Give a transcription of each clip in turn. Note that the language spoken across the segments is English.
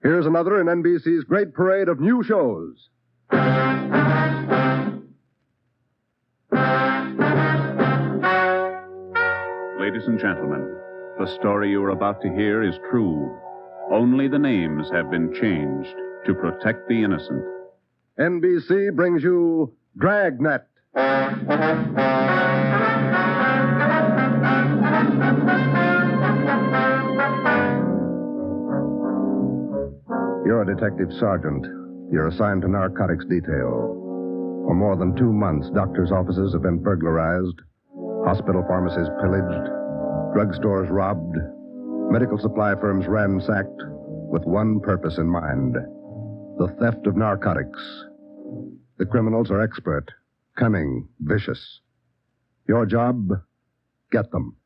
Here's another in NBC's great parade of new shows. Ladies and gentlemen, the story you are about to hear is true. Only the names have been changed to protect the innocent. NBC brings you Dragnet. You're a detective sergeant. You're assigned to narcotics detail. For more than 2 months, doctors' offices have been burglarized, hospital pharmacies pillaged, drugstores robbed, medical supply firms ransacked, with one purpose in mind: the theft of narcotics. The criminals are expert, cunning, vicious. Your job, get them.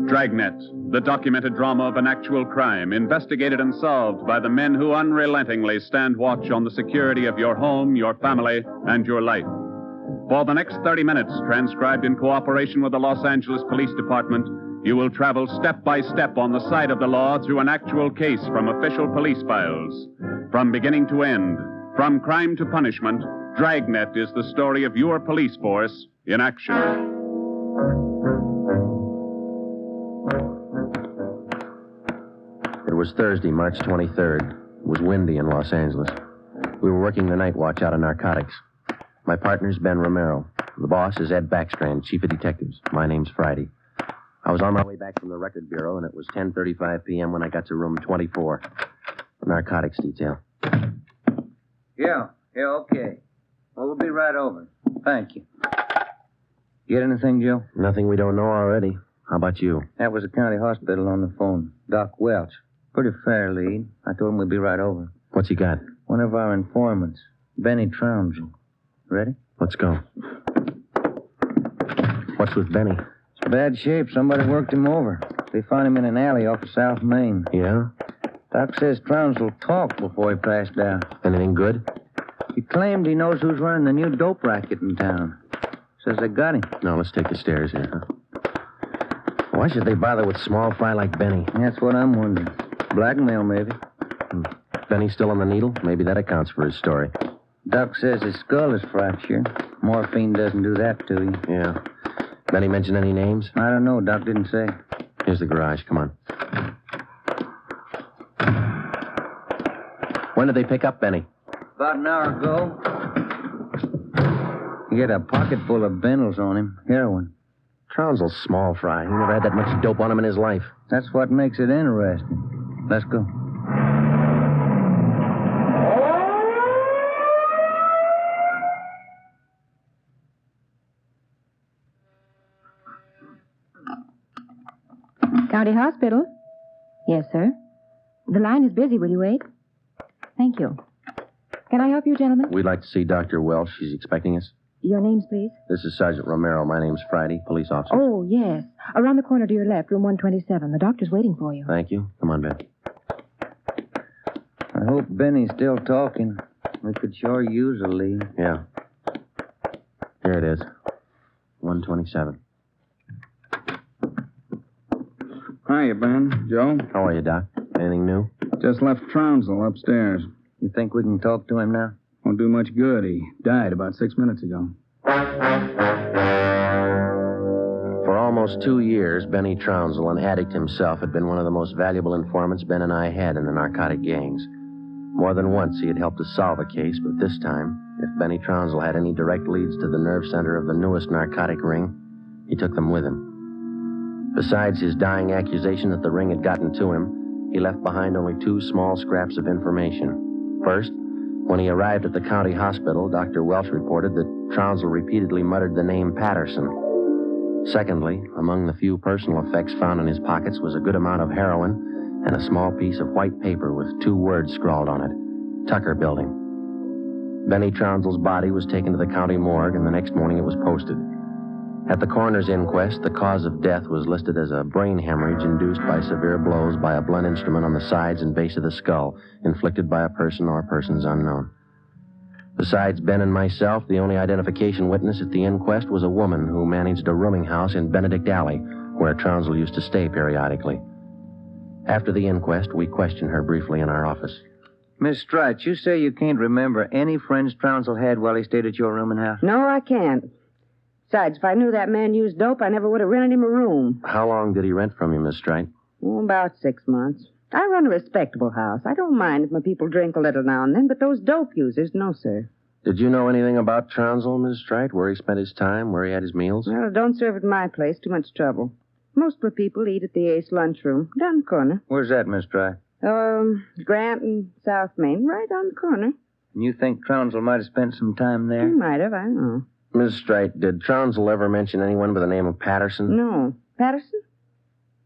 Dragnet, the documented drama of an actual crime, investigated and solved by the men who unrelentingly stand watch on the security of your home, your family, and your life. For the next 30 minutes, transcribed in cooperation with the Los Angeles Police Department, you will travel step by step on the side of the law through an actual case from official police files. From beginning to end, from crime to punishment, Dragnet is the story of your police force in action. It was Thursday, March 23rd. It was windy in Los Angeles. We were working the night watch out of Narcotics. My partner's Ben Romero. The boss is Ed Backstrand, chief of detectives. My name's Friday. I was on my way back from the record bureau, and it was 10:35 p.m. when I got to room 24, the narcotics detail. Yeah, okay. Well, we'll be right over. Thank you. Get anything, Joe? Nothing we don't know already. How about you? That was the county hospital on the phone. Doc Welch. Pretty fair lead. I told him we'd be right over. What's he got? One of our informants, Benny Trounsel. Ready? Let's go. What's with Benny? It's bad shape. Somebody worked him over. They found him in an alley off of South Main. Yeah? Doc says Trounsel talked before he passed out. Anything good? He claimed he knows who's running the new dope racket in town. Says they got him. No, let's take the stairs here, huh? Why should they bother with small fry like Benny? That's what I'm wondering. Blackmail, maybe. Benny's still on the needle? Maybe that accounts for his story. Doc says his skull is fractured. Morphine doesn't do that to you. Yeah. Benny mention any names? I don't know. Doc didn't say. Here's the garage. Come on. When did they pick up Benny? About an hour ago. He had a pocket full of bundles on him. Heroin. Trounsel's small fry. He never had that much dope on him in his life. That's what makes it interesting. Let's go. County Hospital? Yes, sir. The line is busy. Will you wait? Thank you. Can I help you, gentlemen? We'd like to see Dr. Welch. She's expecting us. Your names, please? This is Sergeant Romero. My name's Friday, police officer. Oh, yes. Around the corner to your left, room 127. The doctor's waiting for you. Thank you. Come on, Ben. I hope Benny's still talking. We could sure use a lead. Yeah. Here it is. 127. Hiya, Ben. Joe? How are you, Doc? Anything new? Just left Trounsel upstairs. You think we can talk to him now? Won't do much good. He died about 6 minutes ago. For almost 2 years, Benny Trounsel, an addict himself, had been one of the most valuable informants Ben and I had in the narcotic gangs. More than once, he had helped us solve a case, but this time, if Benny Trounsel had any direct leads to the nerve center of the newest narcotic ring, he took them with him. Besides his dying accusation that the ring had gotten to him, he left behind only 2 small scraps of information. First, when he arrived at the county hospital, Dr. Welch reported that Trounsel repeatedly muttered the name Patterson. Secondly, among the few personal effects found in his pockets was a good amount of heroin and a small piece of white paper with 2 words scrawled on it, Tucker Building. Benny Trounsel's body was taken to the county morgue, and the next morning it was posted. At the coroner's inquest, the cause of death was listed as a brain hemorrhage induced by severe blows by a blunt instrument on the sides and base of the skull, inflicted by a person or persons unknown. Besides Ben and myself, the only identification witness at the inquest was a woman who managed a rooming house in Benedict Alley, where Trounsel used to stay periodically. After the inquest, we questioned her briefly in our office. Miss Strite, you say you can't remember any friends Trounsel had while he stayed at your room and house? No, I can't. Besides, if I knew that man used dope, I never would have rented him a room. How long did he rent from you, Miss Strite? Oh, about 6 months. I run a respectable house. I don't mind if my people drink a little now and then, but those dope users, no, sir. Did you know anything about Trounsel, Miss Strite? Where he spent his time, where he had his meals? Well, don't serve at my place. Too much trouble. Most of the people eat at the Ace lunchroom, down the corner. Where's that, Miss Strite? Grant and South Main, right on the corner. And you think Trounsel might have spent some time there? He might have, I don't know. Miss Strite, did Trounsel ever mention anyone by the name of Patterson? No. Patterson?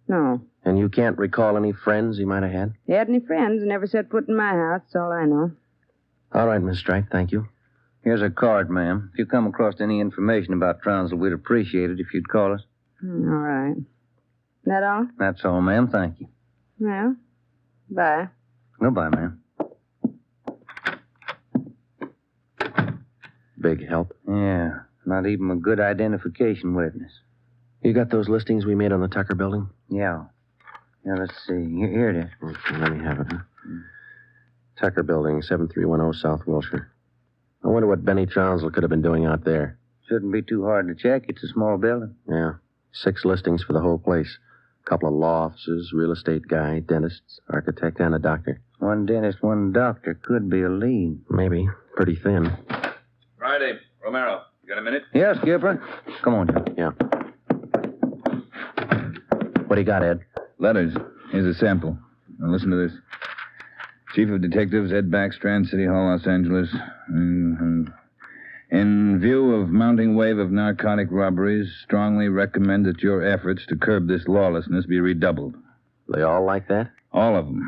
No. And you can't recall any friends he might have had? He had any friends and never set foot in my house. That's all I know. All right, Miss Strite, thank you. Here's a card, ma'am. If you come across any information about Trounsel, we'd appreciate it if you'd call us. All right. That all? That's all, ma'am. Thank you. Well, bye. Goodbye, ma'am. Big help. Yeah, not even a good identification witness. You got those listings we made on the Tucker building? Yeah. Yeah, let's see. Here it is. Okay, let me have it, huh? Tucker building, 7310 South Wilshire. I wonder what Benny Trounsel could have been doing out there. Shouldn't be too hard to check. It's a small building. Yeah. 6 listings for the whole place. A couple of law offices, real estate guy, dentists, architect, and a doctor. One dentist, one doctor could be a lead. Maybe. Pretty thin. Friday, Romero. You got a minute? Yeah, Skipper. Come on, Joe. Yeah. What do you got, Ed? Letters. Here's a sample. Now listen to this. Chief of Detectives, Ed Backstrand, City Hall, Los Angeles. In view of mounting wave of narcotic robberies, strongly recommend that your efforts to curb this lawlessness be redoubled. They all like that? All of them.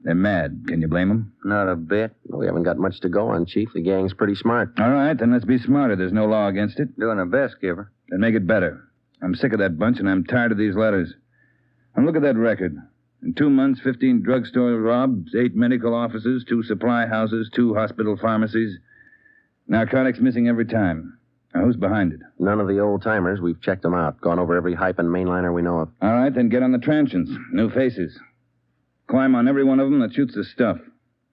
They're mad. Can you blame them? Not a bit. We haven't got much to go on, Chief. The gang's pretty smart. All right, then let's be smarter. There's no law against it. Doing our best, Skipper. Then make it better. I'm sick of that bunch, and I'm tired of these letters. And look at that record. In 2 months, 15 drugstore robs, 8 medical offices, 2 supply houses, 2 hospital pharmacies. Narcotics missing every time. Now, who's behind it? None of the old-timers. We've checked them out. Gone over every hype and mainliner we know of. All right, then get on the transients. New faces. Climb on every one of them that shoots the stuff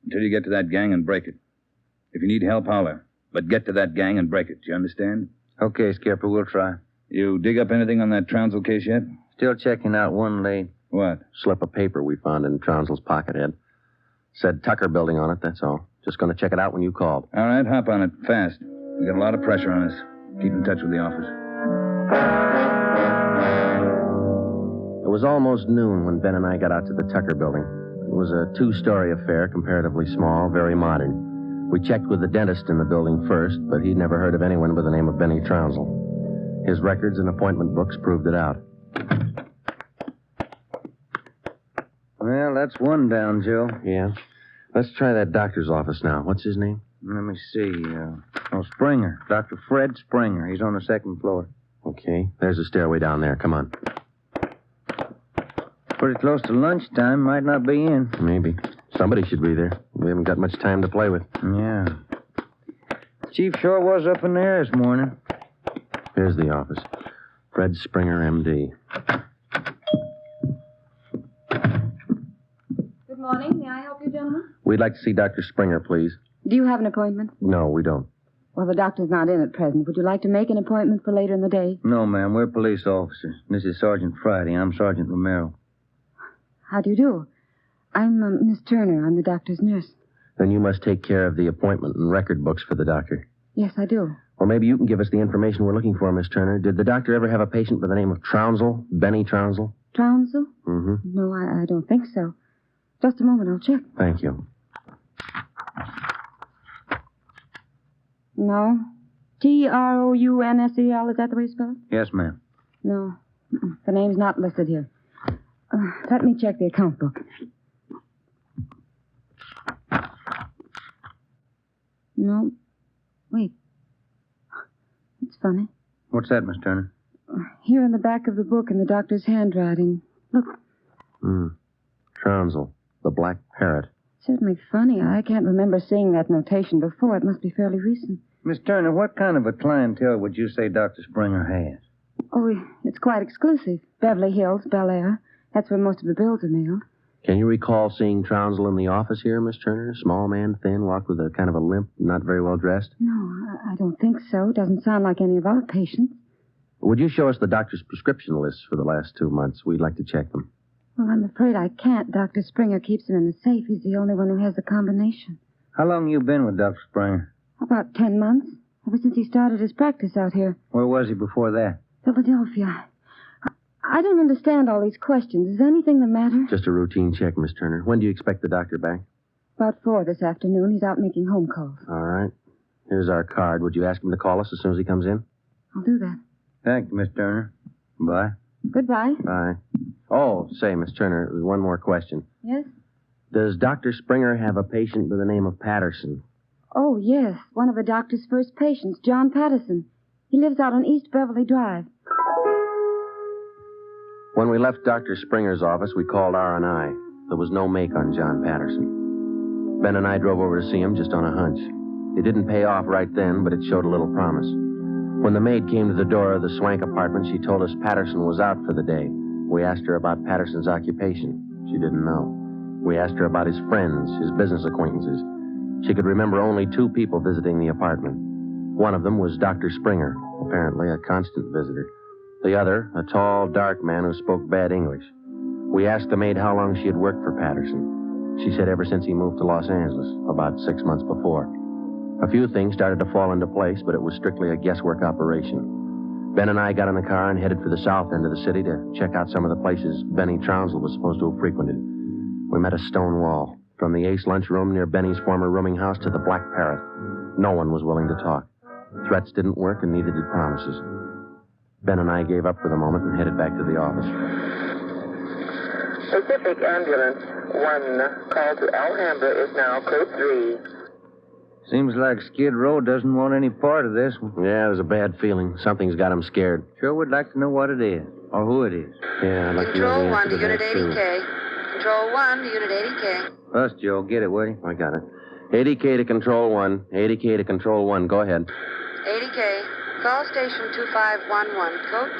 until you get to that gang and break it. If you need help, holler. But get to that gang and break it. You understand? Okay, Skipper, we'll try. You dig up anything on that Trounsel case yet? Still checking out one lead. What? Slip of paper we found in Trounsel's pocket, Ed. Said Tucker building on it, that's all. Just going to check it out when you called. All right, hop on it. Fast. We got a lot of pressure on us. Keep in touch with the office. It was almost noon when Ben and I got out to the Tucker building. It was a 2-story affair, comparatively small, very modern. We checked with the dentist in the building first, but he'd never heard of anyone by the name of Benny Trounsel. His records and appointment books proved it out. Well, that's one down, Joe. Yeah? Let's try that doctor's office now. What's his name? Let me see. Springer. Dr. Fred Springer. He's on the 2nd floor. Okay. There's a stairway down there. Come on. Pretty close to lunchtime. Might not be in. Maybe. Somebody should be there. We haven't got much time to play with. Yeah. Chief sure was up in there this morning. Here's the office. Fred Springer, M.D. Good morning. May I help you, gentlemen? We'd like to see Dr. Springer, please. Do you have an appointment? No, we don't. Well, the doctor's not in at present. Would you like to make an appointment for later in the day? No, ma'am. We're police officers. This is Sergeant Friday. I'm Sergeant Romero. How do you do? I'm Miss Turner. I'm the doctor's nurse. Then you must take care of the appointment and record books for the doctor. Yes, I do. Well, maybe you can give us the information we're looking for, Miss Turner. Did the doctor ever have a patient by the name of Trounsel? Benny Trounsel? Trounsel? Mm-hmm. No, I don't think so. Just a moment. I'll check. Thank you. No. Trounsel, is that the way you spell it? Yes, ma'am. No. The name's not listed here. Let me check the account book. No. Wait. It's funny. What's that, Miss Turner? Here in the back of the book in the doctor's handwriting. Look. Trounsel, the Black Parrot. Certainly funny. I can't remember seeing that notation before. It must be fairly recent. Miss Turner, what kind of a clientele would you say Dr. Springer has? Oh, it's quite exclusive. Beverly Hills, Bel Air. That's where most of the bills are mailed. Can you recall seeing Trounsel in the office here, Miss Turner? Small man, thin, walked with a kind of a limp, not very well dressed? No, I don't think so. Doesn't sound like any of our patients. Would you show us the doctor's prescription lists for the last 2 months? We'd like to check them. Well, I'm afraid I can't. Dr. Springer keeps them in the safe. He's the only one who has the combination. How long you been with Dr. Springer? About 10 months. Ever since he started his practice out here. Where was he before that? Philadelphia. I don't understand all these questions. Is anything the matter? Just a routine check, Miss Turner. When do you expect the doctor back? About 4 this afternoon. He's out making home calls. All right. Here's our card. Would you ask him to call us as soon as he comes in? I'll do that. Thank you, Miss Turner. Bye. Goodbye. Bye. Oh, say, Miss Turner, there's one more question. Yes? Does Dr. Springer have a patient by the name of Patterson? Oh, yes. One of the doctor's first patients, John Patterson. He lives out on East Beverly Drive. When we left Dr. Springer's office, we called R&I. There was no make on John Patterson. Ben and I drove over to see him just on a hunch. It didn't pay off right then, but it showed a little promise. When the maid came to the door of the Swank apartment, she told us Patterson was out for the day. We asked her about Patterson's occupation. She didn't know. We asked her about his friends, his business acquaintances. She could remember only 2 people visiting the apartment. One of them was Dr. Springer, apparently a constant visitor. The other, a tall, dark man who spoke bad English. We asked the maid how long she had worked for Patterson. She said ever since he moved to Los Angeles, about 6 months before. A few things started to fall into place, but it was strictly a guesswork operation. Ben and I got in the car and headed for the south end of the city to check out some of the places Benny Trounsel was supposed to have frequented. We met a stone wall. From the Ace lunchroom near Benny's former rooming house to the Black Parrot. No one was willing to talk. Threats didn't work, and neither did promises. Ben and I gave up for the moment and headed back to the office. Pacific Ambulance 1, call to Alhambra is now code 3. Seems like Skid Row doesn't want any part of this one. Yeah, there's a bad feeling. Something's got him scared. Sure would like to know what it is, or who it is. Yeah, I'd like to know Control the 1 answer to to Unit that, too. 80K. Control 1 to Unit 80K. Us, Joe. Get it, will you? I got it. 80K to Control 1. 80K to Control 1. Go ahead. 80K. Call station 2511, code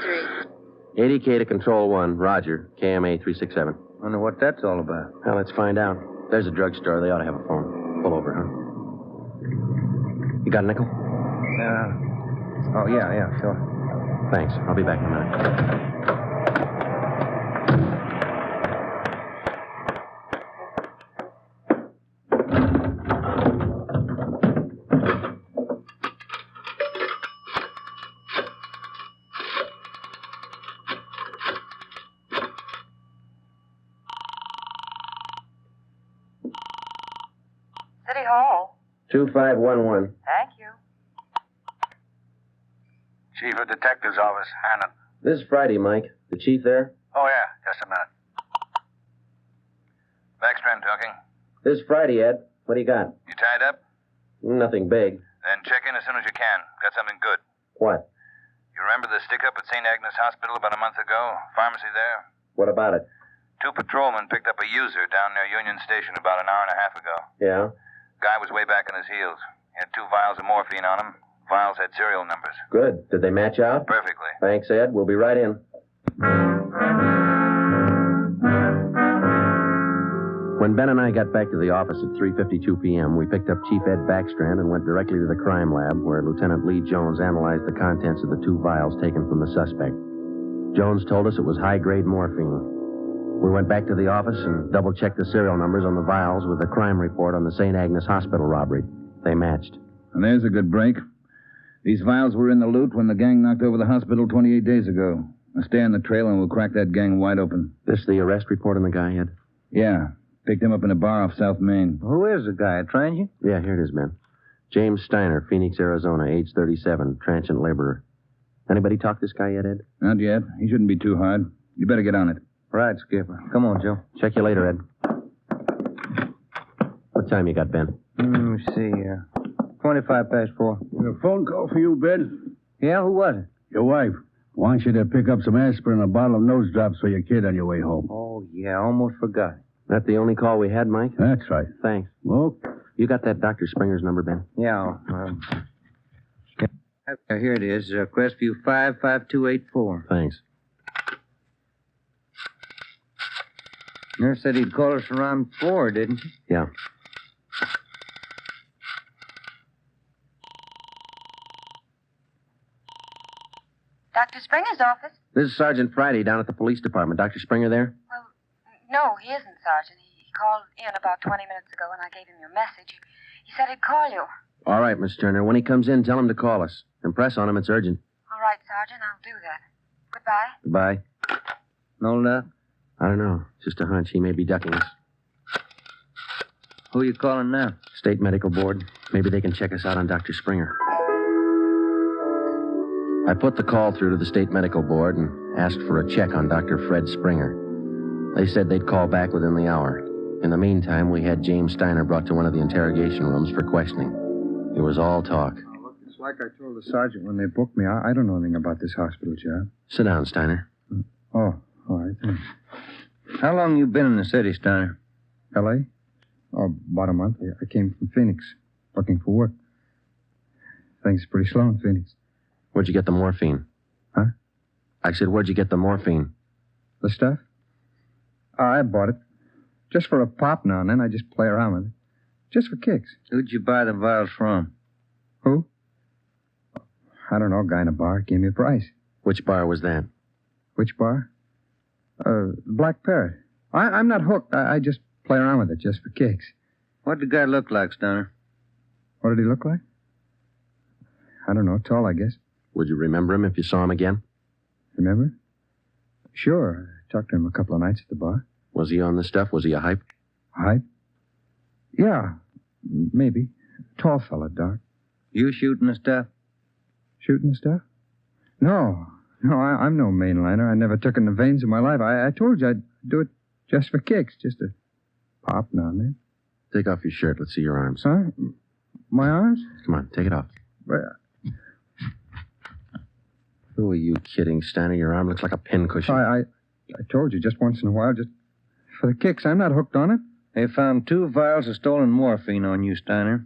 3. 80K to Control 1. Roger. KMA 367. Wonder what that's all about. Well, let's find out. There's a drugstore. They ought to have a phone. Pull over, huh? You got a nickel? Oh, yeah, sure. Thanks. I'll be back in a minute. City Hall. 2511. Thank you. Chief of Detective's Office, Hannon. This Friday, Mike. The chief there? Oh, yeah, just a minute. Backstrand talking. This Friday, Ed. What do you got? You tied up? Nothing big. Then check in as soon as you can. Got something good. What? You remember the stick-up at St. Agnes Hospital about a month ago? Pharmacy there? What about it? 2 patrolmen picked up a user down near Union Station about an hour and a half ago. Yeah? Guy was way back on his heels. He had 2 vials of morphine on him. Vials had serial numbers. Good. Did they match out? Perfectly. Thanks, Ed. We'll be right in. When Ben and I got back to the office at 3:52 p.m., we picked up Chief Ed Backstrand and went directly to the crime lab, where Lieutenant Lee Jones analyzed the contents of the 2 vials taken from the suspect. Jones told us it was high-grade morphine. We went back to the office and double-checked the serial numbers on the vials with the crime report on the St. Agnes Hospital robbery. They matched. And there's a good break. These vials were in the loot when the gang knocked over the hospital 28 days ago. Now stay on the trail and we'll crack that gang wide open. This the arrest report on the guy, Ed? Yeah. Picked him up in a bar off South Main. Who is the guy? A transient? Yeah, here it is, Ben. James Steiner, Phoenix, Arizona, age 37, transient laborer. Anybody talk this guy yet, Ed? Not yet. He shouldn't be too hard. You better get on it. Right, Skipper. Come on, Joe. Check you later, Ed. What time you got, Ben? Let me see. 25 past 4. A phone call for you, Ben. Yeah, who was it? Your wife wants you to pick up some aspirin and a bottle of nose drops for your kid on your way home. Oh, yeah, almost forgot. That the only call we had, Mike? That's right. Thanks. Well, you got that Dr. Springer's number, Ben? Yeah. Here it is. Crestview 55284. Thanks. Nurse said he'd call us around 4, didn't he? Yeah. Dr. Springer's office? This is Sergeant Friday down at the police department. Dr. Springer there? Well, no, he isn't, Sergeant. He called in about 20 minutes ago, and I gave him your message. He said he'd call you. All right, Miss Turner. When he comes in, tell him to call us. Impress on him. It's urgent. All right, Sergeant, I'll do that. Goodbye. Goodbye. No luck? I don't know. Just a hunch. He may be ducking us. Who are you calling now? State Medical Board. Maybe they can check us out on Dr. Springer. I put the call through to the State Medical Board and asked for a check on Dr. Fred Springer. They said they'd call back within the hour. In the meantime, we had James Steiner brought to one of the interrogation rooms for questioning. It was all talk. Oh, look, it's like I told the sergeant when they booked me. I don't know anything about this hospital job. Sit down, Steiner. Oh, all right, thanks. How long you been in the city, Steiner? L.A.? Oh, about a month. I came from Phoenix, looking for work. Things are pretty slow in Phoenix. Where'd you get the morphine? Huh? I said, where'd you get the morphine? The stuff? Oh, I bought it. Just for a pop now and then. I just play around with it. Just for kicks. Who'd you buy the vials from? Who? I don't know. A guy in a bar gave me a price. Which bar was that? Which bar? Black Parrot. I'm not hooked. I just play around with it just for kicks. What did the guy look like, Steiner? What did he look like? I don't know. Tall, I guess. Would you remember him if you saw him again? Remember? Sure. I talked to him a couple of nights at the bar. Was he on the stuff? Was he a hype? Hype? Yeah, maybe. Tall fella, Doc. You shooting the stuff? Shooting the stuff? No, I'm no mainliner. I never took in the veins in my life. I told you I'd do it just for kicks, just to pop now and then. Take off your shirt. Let's see your arms. Huh? My arms? Come on, take it off. Who are you kidding, Steiner? Your arm looks like a pincushion. I told you, just once in a while, just for the kicks. I'm not hooked on it. They found 2 vials of stolen morphine on you, Steiner.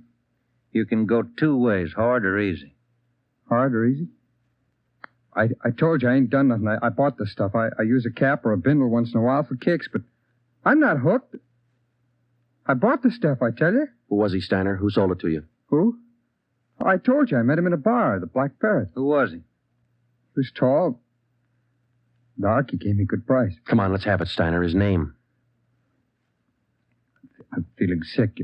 You can go 2 ways, hard or easy. Hard or easy? I told you I ain't done nothing. I bought the stuff. I use a cap or a bindle once in a while for kicks, but I'm not hooked. I bought the stuff, I tell you. Who was he, Steiner? Who sold it to you? Who? I told you I met him in a bar, the Black Parrot. Who was he? He was tall. Dark. He gave me a good price. Come on, let's have it, Steiner. His name. I'm feeling sick.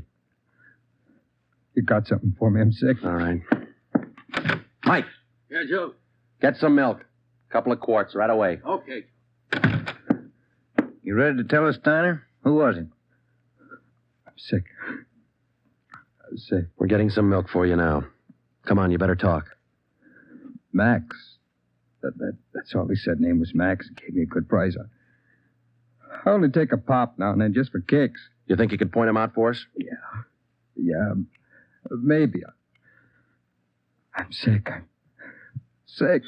You got something for me? I'm sick. All right. Mike. Yeah, Joe. Get some milk. A couple of quarts right away. Okay. You ready to tell us, Steiner? Who was he? I'm sick. I'm sick. We're getting some milk for you now. Come on, you better talk. Max. That's all he said. Name was Max. He gave me a good price. I only take a pop now and then just for kicks. You think you could point him out for us? Yeah, maybe. I'm sick. I'm sick.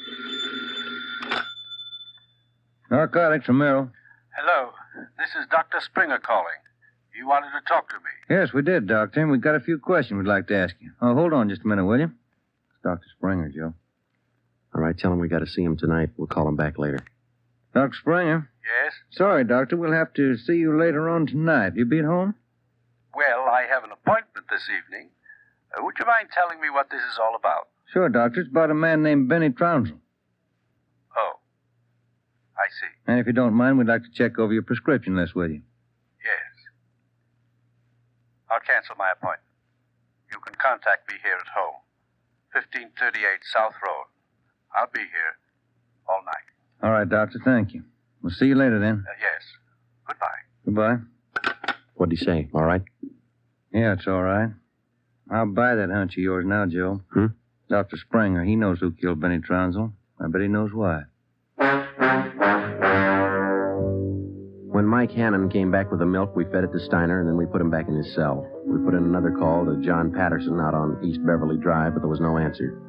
Narcotics, Romero. Hello. This is Dr. Springer calling. You wanted to talk to me. Yes, we did, Doctor. We've got a few questions we'd like to ask you. Oh, hold on just a minute, will you? It's Dr. Springer, Joe. All right, tell him we got to see him tonight. We'll call him back later. Dr. Springer? Yes? Sorry, Doctor. We'll have to see you later on tonight. You be at home? Well, I have an appointment this evening. Would you mind telling me what this is all about? Sure, Doctor. It's about a man named Benny Trounsel. Oh. I see. And if you don't mind, we'd like to check over your prescription list with you. Yes. I'll cancel my appointment. You can contact me here at home. 1538 South Road. I'll be here all night. All right, Doctor. Thank you. We'll see you later then. Yes. Goodbye. Goodbye. What'd he say? All right? Yeah, it's all right. I'll buy that hunch of yours now, Joe. Dr. Springer, he knows who killed Benny Trounsel. I bet he knows why. When Mike Hannon came back with the milk, we fed it to Steiner, and then we put him back in his cell. We put in another call to John Patterson out on East Beverly Drive, but there was no answer.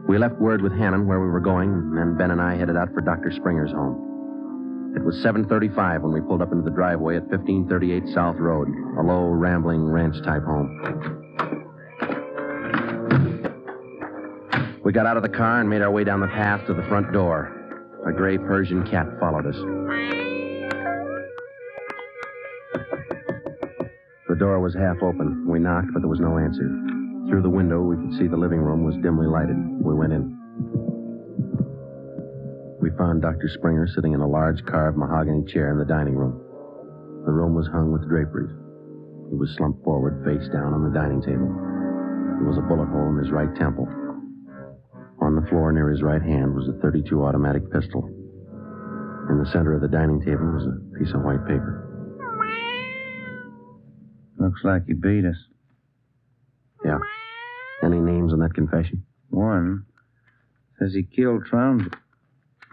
We left word with Hannon where we were going, and then Ben and I headed out for Dr. Springer's home. It was 7:35 when we pulled up into the driveway at 1538 South Road, a low, rambling ranch-type home. We got out of the car and made our way down the path to the front door. A gray Persian cat followed us. door was half open. We knocked, but there was no answer. Through the window, we could see the living room was dimly lighted. We went in. We found Dr. Springer sitting in a large carved mahogany chair in the dining room. The room was hung with draperies. He was slumped forward, face down on the dining table. There was a bullet hole in his right temple. On the floor near his right hand was a .32 automatic pistol. In the center of the dining table was a piece of white paper. Looks like he beat us. Yeah. Any names on that confession? One says he killed Trounsel.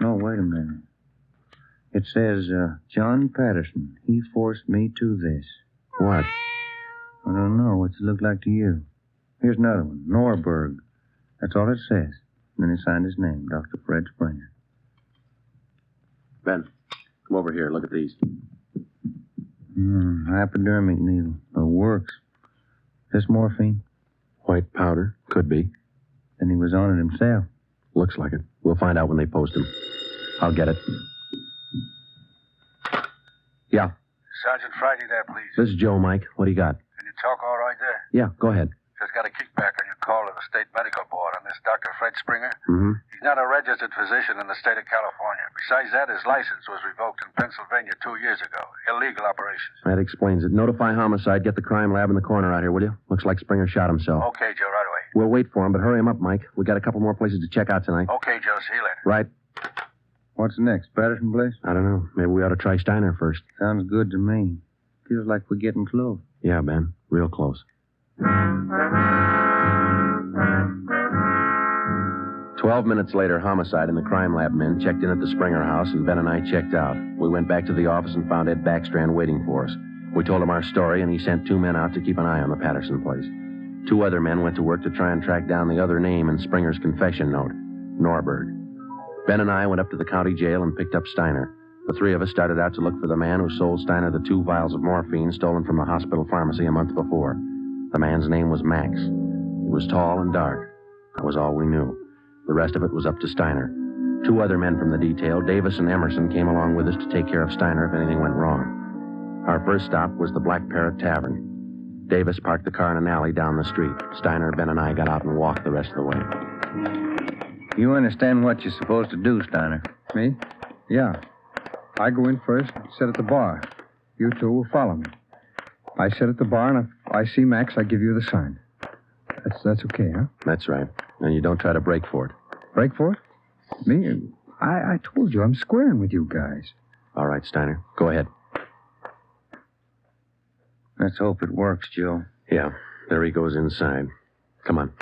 No, wait a minute. It says, John Patterson. He forced me to this. What? I don't know. What's it look like to you? Here's another one. Norberg. That's all it says. And then he signed his name, Dr. Fred Springer. Ben, come over here. Look at these. Hypodermic needle. It works. This morphine? White powder. Could be. Then he was on it himself. Looks like it. We'll find out when they post him. I'll get it. Yeah. Sergeant Friday there, please. This is Joe, Mike. What do you got? Can you talk all right there? Yeah, go ahead. Just got a kickback on your call to the state medical board on this Dr. Fred Springer. Mm-hmm. He's not a registered physician in the state of California. Besides that, his license was revoked in Pennsylvania 2 years ago. Illegal operations. That explains it. Notify homicide. Get the crime lab in the corner out here, will you? Looks like Springer shot himself. Okay, Joe, right away. We'll wait for him, but hurry him up, Mike. We got a couple more places to check out tonight. Okay, Joe. See you later. Right. What's next? Patterson place? I don't know. Maybe we ought to try Steiner first. Sounds good to me. Feels like we're getting close. Yeah, Ben. Real close. 12 minutes later, homicide and the crime lab men checked in at the Springer house, and Ben and I checked out. We went back to the office and found Ed Backstrand waiting for us. We told him our story, and he sent 2 men out to keep an eye on the Patterson place. 2 other men went to work to try and track down the other name in Springer's confession note, Norberg. Ben and I went up to the county jail and picked up Steiner. The 3 of us started out to look for the man who sold Steiner the 2 vials of morphine stolen from the hospital pharmacy a month before. The man's name was Max. He was tall and dark. That was all we knew. The rest of it was up to Steiner. 2 other men from the detail, Davis and Emerson, came along with us to take care of Steiner if anything went wrong. Our first stop was the Black Parrot Tavern. Davis parked the car in an alley down the street. Steiner, Ben, and I got out and walked the rest of the way. You understand what you're supposed to do, Steiner? Me? Yeah. I go in first, sit at the bar. You 2 will follow me. I sit at the bar, and if I see Max, I give you the sign. That's okay, huh? That's right. And you don't try to break for it. Break for it? Me? I told you, I'm squaring with you guys. All right, Steiner. Go ahead. Let's hope it works, Joe. Yeah. There he goes inside. Come on.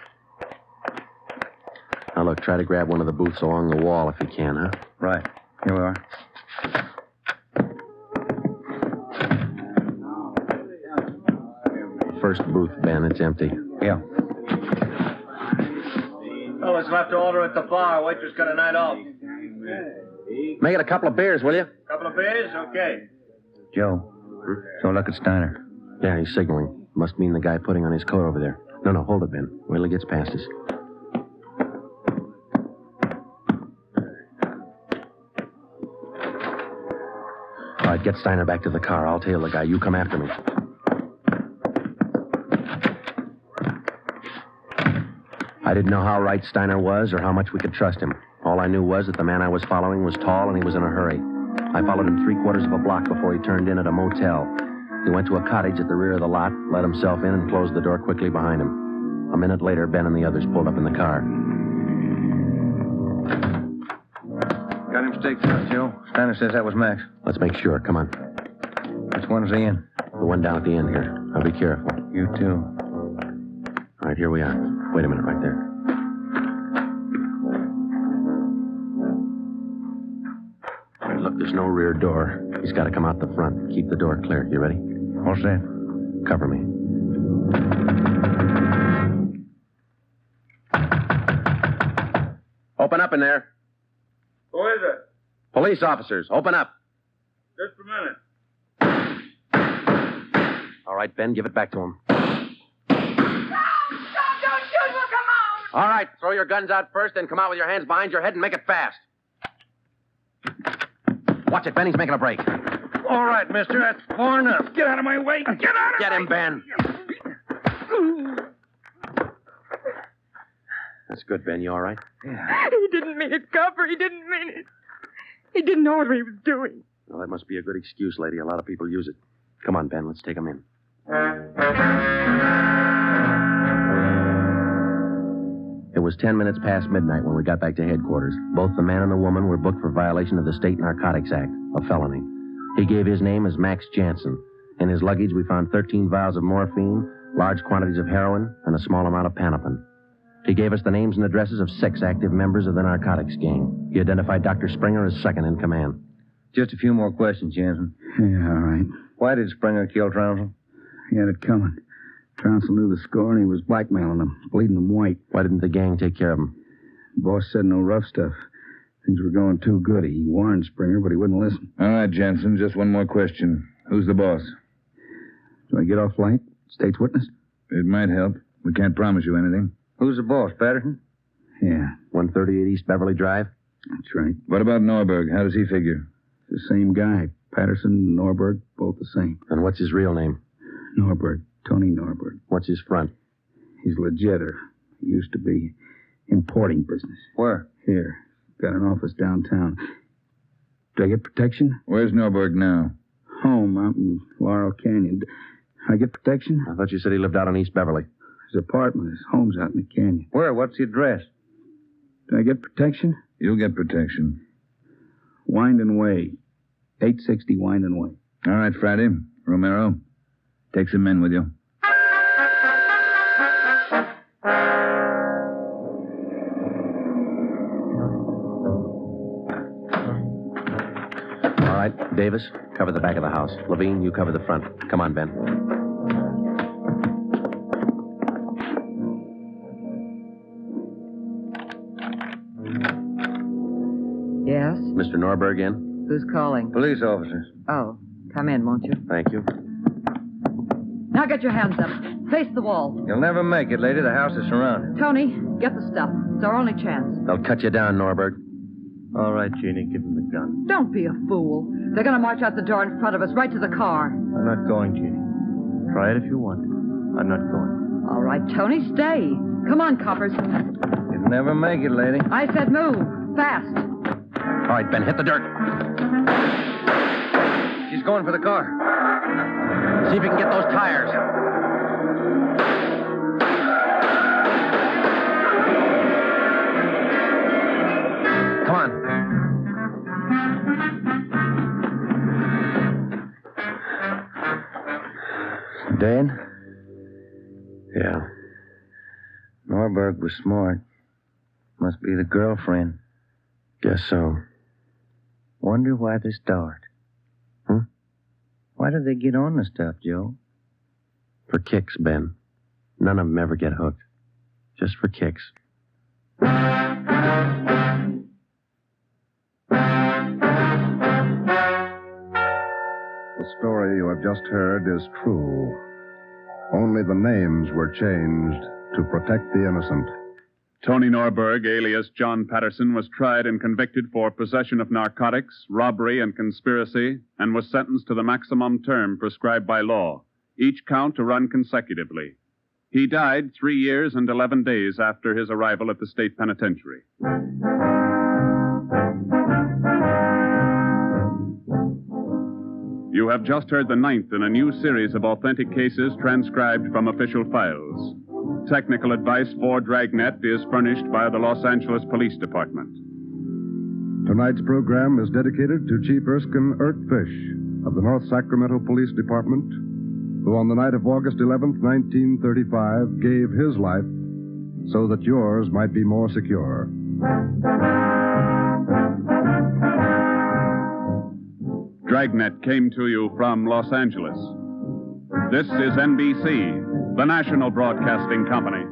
Now, look, try to grab one of the booths along the wall if you can, huh? Right. Here we are. First booth, Ben. It's empty. Yeah. Fellas left to order at the bar. Waitress got a night off. Make it a couple of beers, will you? Couple of beers? Okay. Joe. So look at Steiner. Yeah, he's signaling. Must mean the guy putting on his coat over there. No, hold it, Ben. Wait till he gets past us. All right, get Steiner back to the car. I'll tail the guy. You come after me. I didn't know how right Steiner was or how much we could trust him. All I knew was that the man I was following was tall and he was in a hurry. I followed him 3/4 of a block before he turned in at a motel. He went to a cottage at the rear of the lot, let himself in, and closed the door quickly behind him. A minute later, Ben and the others pulled up in the car. Got him staked out, Joe. Steiner says that was Max. Let's make sure. Come on. Which one's he in? The one down at the end here. Now be careful. You too. All right, here we are. Wait a minute right there. All right, look, there's no rear door. He's got to come out the front. Keep the door clear. You ready? What's that? Cover me. Open up in there. Who is it? Police officers, open up. Just a minute. All right, Ben, give it back to him. Don't shoot! Well, come on! All right, throw your guns out first, then come out with your hands behind your head and make it fast. Watch it, Ben. He's making a break. Where All right, mister. That's far enough. Get out of my way. Get out of Get him, Ben. That's good, Ben. You all right? He didn't mean it, Copper. He didn't mean it. He didn't know what he was doing. Well, that must be a good excuse, lady. A lot of people use it. Come on, Ben. Let's take him in. It was 10 minutes past midnight when we got back to headquarters. Both the man and the woman were booked for violation of the State Narcotics Act, a felony. He gave his name as Max Jansen. In his luggage, we found 13 vials of morphine, large quantities of heroin, and a small amount of Panopin. He gave us the names and addresses of 6 active members of the narcotics gang. He identified Dr. Springer as second in command. Just a few more questions, Jansen. Yeah, all right. Why did Springer kill Trounsel? He had it coming. Trounsel knew the score, and he was blackmailing them, bleeding them white. Why didn't the gang take care of him? The boss said no rough stuff. Things were going too good. He warned Springer, but he wouldn't listen. All right, Jensen, just one more question. Who's the boss? Do I get off light? State's witness? It might help. We can't promise you anything. Who's the boss, Patterson? Yeah. 138 East Beverly Drive? That's right. What about Norberg? How does he figure? The same guy. Patterson, Norberg, both the same. And what's his real name? Norberg. Tony Norberg. What's his front? He's legit, or he used to be. Importing business. Where? Here. Got an office downtown. Do I get protection? Where's Norberg now? Home out in Laurel Canyon. Do I get protection? I thought you said he lived out on East Beverly. His apartment, his home's out in the canyon. Where? What's the address? Do I get protection? You'll get protection. Wind Way. 860 Wind Way. All right, Friday. Romero, take some men with you. All right, Davis, cover the back of the house. Levine, you cover the front. Come on, Ben. Yes? Mr. Norberg in? Who's calling? Police officers. Oh, come in, won't you? Thank you. Now get your hands up. Face the wall. You'll never make it, lady. The house is surrounded. Tony, get the stuff. It's our only chance. They'll cut you down, Norberg. All right, Jeannie, give him the gun. Don't be a fool. They're going to march out the door in front of us, right to the car. I'm not going, Jeannie. Try it if you want. I'm not going. All right, Tony, stay. Come on, coppers. You'll never make it, lady. I said move. Fast. All right, Ben, hit the dirt. She's going for the car. See if you can get those tires. Come on. Dan? Yeah. Norberg was smart. Must be the girlfriend. Guess so. Wonder why they start. Why did they get on the stuff, Joe? For kicks, Ben. None of them ever get hooked. Just for kicks. The story you have just heard is true. Only the names were changed to protect the innocent. Tony Norberg, alias John Patterson, was tried and convicted for possession of narcotics, robbery, and conspiracy, and was sentenced to the maximum term prescribed by law, each count to run consecutively. He died 3 years and 11 days after his arrival at the state penitentiary. You have just heard the 9th in a new series of authentic cases transcribed from official files. Technical advice for Dragnet is furnished by the Los Angeles Police Department. Tonight's program is dedicated to Chief Erskine Fish of the North Sacramento Police Department, who on the night of August 11th, 1935, gave his life so that yours might be more secure. Dragnet came to you from Los Angeles. This is NBC, the national broadcasting company.